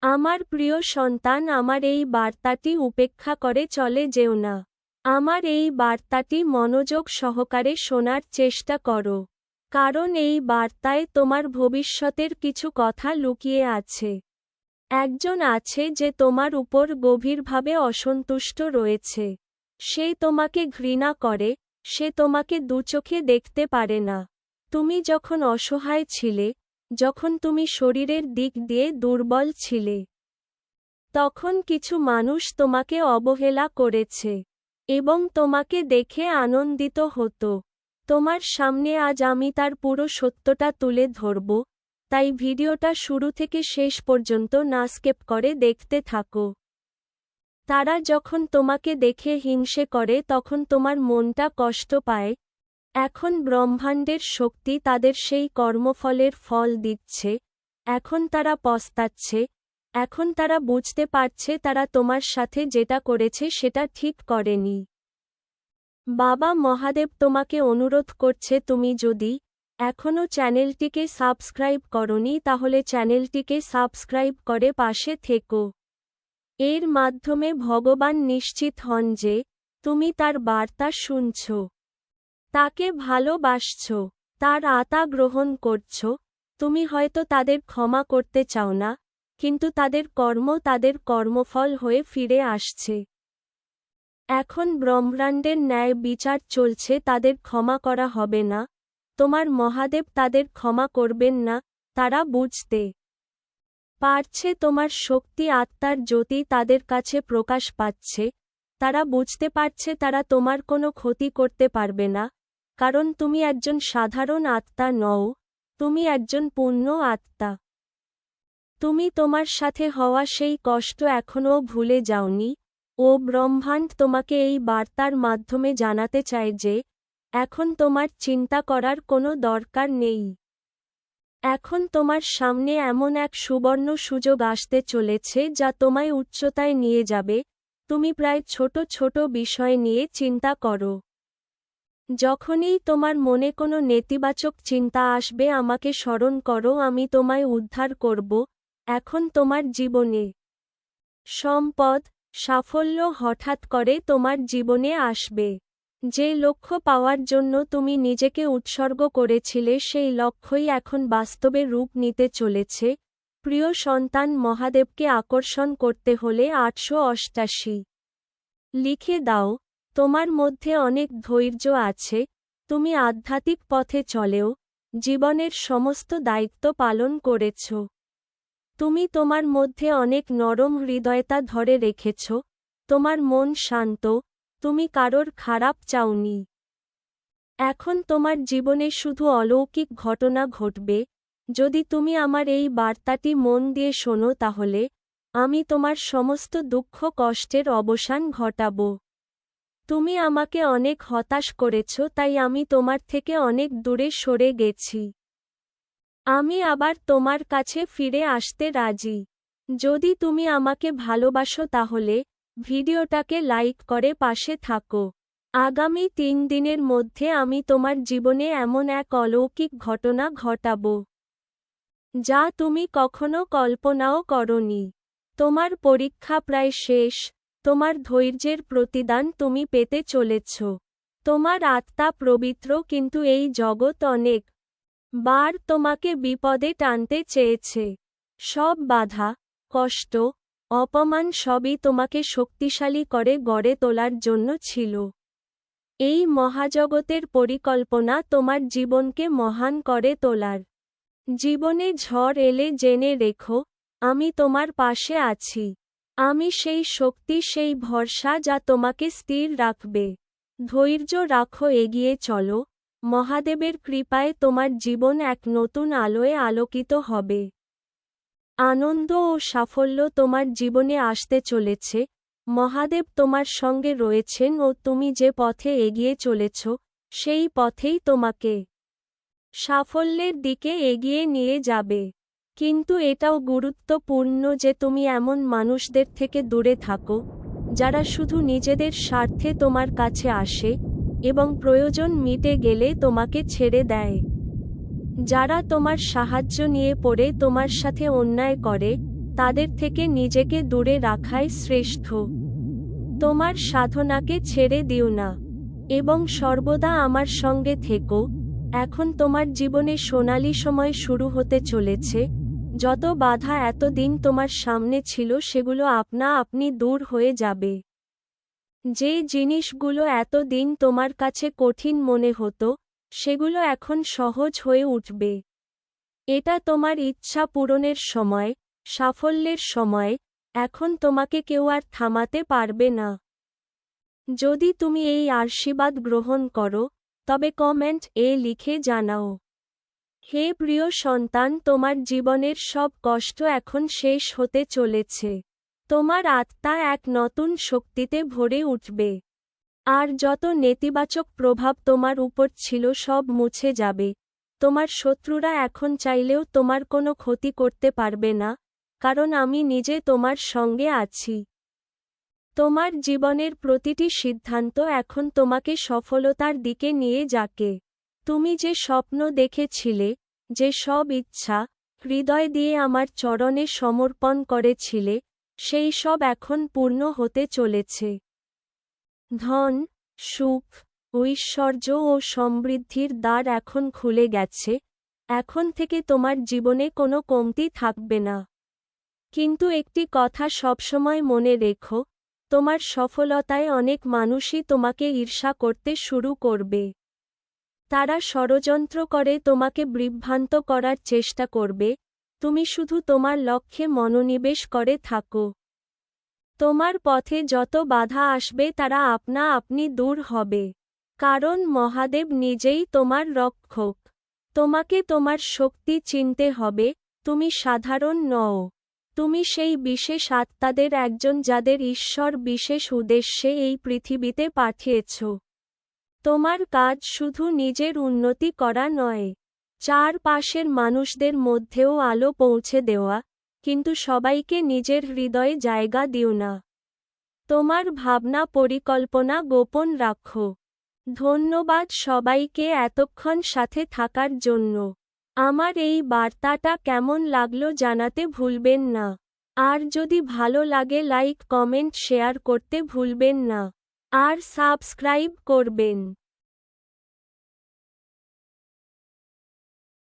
আমার প্রিয় সন্তান, আমার এই বার্তাটি উপেক্ষা করে চলে যেও না। আমার এই বার্তাটি মনোযোগ সহকারে শোনার চেষ্টা করো, কারণ এই বার্তায় তোমার ভবিষ্যতের কিছু কথা লুকিয়ে আছে। একজন আছে যে তোমার উপর গভীরভাবে অসন্তুষ্ট রয়েছে। সে তোমাকে ঘৃণা করে, সে তোমাকে দুচোখে দেখতে পারে না। তুমি যখন অসহায় ছিলে, যখন তুমি শরীরের দিক দিয়ে দুর্বল ছিলে, তখন কিছু মানুষ তোমাকে অবহেলা করেছে এবং তোমাকে দেখে আনন্দিত হতো। তোমার সামনে আজ আমি তার পুরো সত্যটা তুলে ধরব, তাই ভিডিওটা শুরু থেকে শেষ পর্যন্ত না স্কিপ করে দেখতে থাকো। তারা যখন তোমাকে দেখে হিংসে করে তখন তোমার মনটা কষ্ট পায়। এখন ব্রহ্মাণ্ডের শক্তি তাদের সেই কর্মফলের ফল দিচ্ছে। এখন তারা পস্তাচ্ছে। এখন তারা বুঝতে পারছে তারা তোমার সাথে যেটা করেছে সেটা ঠিক করেনি। বাবা মহাদেব তোমাকে অনুরোধ করছে, তুমি যদি এখনও চ্যানেলটিকে সাবস্ক্রাইব করনি তাহলে চ্যানেলটিকে সাবস্ক্রাইব করে পাশে থেকো। এর মাধ্যমে ভগবান নিশ্চিত হন যে তুমি তার বার্তা শুনছ, তাকে ভালোবাসছ, তার আত্মা গ্রহণ করছ। তুমি হয়তো তাদের ক্ষমা করতে চাও না, কিন্তু তাদের কর্ম তাদের কর্মফল হয়ে ফিরে আসছে। এখন ব্রহ্মাণ্ডের ন্যায় বিচার চলছে, তাদের ক্ষমা করা হবে না। তোমার মহাদেব তাদের ক্ষমা করবেন না। তারা বুঝতে পারছে তোমার শক্তি, আত্মার জ্যোতি তাদের কাছে প্রকাশ পাচ্ছে। তারা বুঝতে পারছে তারা তোমার কোনো ক্ষতি করতে পারবে না, কারণ তুমি একজন সাধারণ আত্মা নও, তুমি একজন পূর্ণ আত্মা। তুমি তোমার সাথে হওয়া সেই কষ্ট এখনও ভুলে যাওনি। ও ব্রহ্মাণ্ড তোমাকে এই বার্তার মাধ্যমে জানাতে চায় যে এখন তোমার চিন্তা করার কোনো দরকার নেই। এখন তোমার সামনে এমন এক সুবর্ণ সুযোগ আসতে চলেছে যা তোমায় উচ্চতায় নিয়ে যাবে। তুমি প্রায় ছোট ছোট বিষয় নিয়ে চিন্তা করো। যখনই তোমার মনে কোনো নেতিবাচক চিন্তা আসবে, আমাকে স্মরণ করো, আমি তোমায় উদ্ধার করব। এখন তোমার জীবনে সম্পদ, সাফল্য হঠাৎ করে তোমার জীবনে আসবে। যে লক্ষ্য পাওয়ার জন্য তুমি নিজেকে উৎসর্গ করেছিলে সেই লক্ষ্যই এখন বাস্তবে রূপ নিতে চলেছে। প্রিয় সন্তান, মহাদেবকে আকর্ষণ করতে হলে 888 লিখে দাও। তোমার মধ্যে অনেক ধৈর্য আছে। তুমি আধ্যাত্মিক পথে চলেও জীবনের সমস্ত দায়িত্ব পালন করেছ। তুমি তোমার মধ্যে অনেক নরম হৃদয়তা ধরে রেখেছ। তোমার মন শান্ত, তুমি কারোর খারাপ চাওনি। এখন তোমার জীবনে শুধু অলৌকিক ঘটনা ঘটবে। যদি তুমি আমার এই বার্তাটি মন দিয়ে শোনো তাহলে আমি তোমার সমস্ত দুঃখ কষ্টের অবসান ঘটাব। তুমি আমাকে অনেক হতাশ করেছ, তাই আমি তোমার থেকে অনেক দূরে সরে গেছি। আমি আবার তোমার কাছে ফিরে আসতে রাজি। যদি তুমি আমাকে ভালোবাসো তাহলে ভিডিওটাকে লাইক করে পাশে থাকো। আগামী 3 দিনের মধ্যে আমি তোমার জীবনে এমন এক অলৌকিক ঘটনা ঘটাব যা তুমি কখনো কল্পনাও করনি। তোমার পরীক্ষা প্রায় শেষ। তোমার ধৈর্যের প্রতিদান তুমি পেতে চলেছ। তোমার আত্মা পবিত্র, কিন্তু এই জগৎ অনেক বার তোমাকে বিপদে টানতে চেয়েছে। সব বাধা, কষ্ট, অপমান সবই তোমাকে শক্তিশালী করে গড়ে তোলার জন্য ছিল। এই মহাজগতের পরিকল্পনা তোমার জীবনকে মহান করে তোলার। জীবনে ঝড় এলে জেনে রেখো, আমি তোমার পাশে আছি। আমি সেই শক্তি, সেই ভরসা যা তোমাকে স্থির রাখবে। ধৈর্য রাখো, এগিয়ে চলো। মহাদেবের কৃপায় তোমার জীবন এক নতুন আলোয় আলোকিত হবে। আনন্দ ও সাফল্য তোমার জীবনে আসতে চলেছে। মহাদেব তোমার সঙ্গে রয়েছেন ও তুমি যে পথে এগিয়ে চলেছ সেই পথেই তোমাকে সাফল্যের দিকে এগিয়ে নিয়ে যাবে। কিন্তু এটাও গুরুত্বপূর্ণ যে তুমি এমন মানুষদের থেকে দূরে থাকো যারা শুধু নিজেদের স্বার্থে তোমার কাছে আসে এবং প্রয়োজন মিটে গেলে তোমাকে ছেড়ে দেয়। যারা তোমার সাহায্য নিয়ে পড়ে তোমার সাথে অন্যায় করে, তাদের থেকে নিজেকে দূরে রাখাই শ্রেষ্ঠ। তোমার সাধনাকে ছেড়ে দিও না এবং সর্বদা আমার সঙ্গে থেকো। এখন তোমার জীবনে সোনালী সময় শুরু হতে চলেছে। যত বাধা এতদিন তোমার সামনে ছিল সেগুলো আপনা আপনি দূর হয়ে যাবে। যে জিনিসগুলো এতদিন তোমার কাছে কঠিন মনে হতো, সেগুলো এখন সহজ হয়ে উঠবে। এটা তোমার ইচ্ছা পূরণের সময়, সাফল্যের সময়। এখন তোমাকে কেউ আর থামাতে পারবে না। যদি তুমি এই আশীর্বাদ গ্রহণ করো, তবে কমেন্ট এ লিখে জানাও, হে প্রিয় সন্তান, তোমার জীবনের সব কষ্ট এখন শেষ হতে চলেছে। তোমার আত্মা এক নতুন শক্তিতে ভরে উঠবে। আর যত নেতিবাচক প্রভাব তোমার উপর ছিল সব মুছে যাবে। তোমার শত্রুরা এখন চাইলেও তোমার কোনো ক্ষতি করতে পারবে না, কারণ আমি নিজে তোমার সঙ্গে আছি। তোমার জীবনের প্রতিটি সিদ্ধান্ত এখন তোমাকে সফলতার দিকে নিয়ে যাকে। তুমি যে স্বপ্ন দেখেছিলে, যে সব ইচ্ছা হৃদয় দিয়ে আমার চরণে সমর্পণ করেছিলে, সেই সব এখন পূর্ণ হতে চলেছে। ধন, সুখ, ঐশ্বর্য ও সমৃদ্ধির দ্বার এখন খুলে গেছে। এখন থেকে তোমার জীবনে কোনো কমতি থাকবে না। কিন্তু একটি কথা সবসময় মনে রেখো, তোমার সফলতায় অনেক মানুষই তোমাকে ঈর্ষা করতে শুরু করবে। তারা ষড়যন্ত্র করে তোমাকে বিভ্রান্ত করার চেষ্টা করবে। তুমি শুধু তোমার লক্ষ্যে মনোনিবেশ করে থাকো। তোমার পথে যত বাধা আসবে তারা আপনা আপনি দূর হবে। কারণ মহাদেব নিজেই তোমার রক্ষক। তোমাকে তোমার শক্তি চিনতে হবে, তুমি সাধারণ নও। তুমি সেই বিশেষ আত্মাদের একজন যাদের ঈশ্বর বিশেষ উদ্দেশ্যে এই পৃথিবীতে পাঠিয়েছ। তোমার কাজ শুধু নিজের উন্নতি করা নয়, চারপাশের মানুষদের মধ্যেও আলো পৌঁছে দেওয়া। কিন্তু সবাইকে নিজের হৃদয়ে জায়গা দিও না। তোমার ভাবনা পরিকল্পনা গোপন রাখো। ধন্যবাদ সবাইকে এতক্ষণ সাথে থাকার জন্য। আমার এই বার্তাটা কেমন লাগলো জানাতে ভুলবেন না। আর যদি ভালো লাগে লাইক কমেন্ট শেয়ার করতে ভুলবেন না। আর সাবস্ক্রাইব করবেন।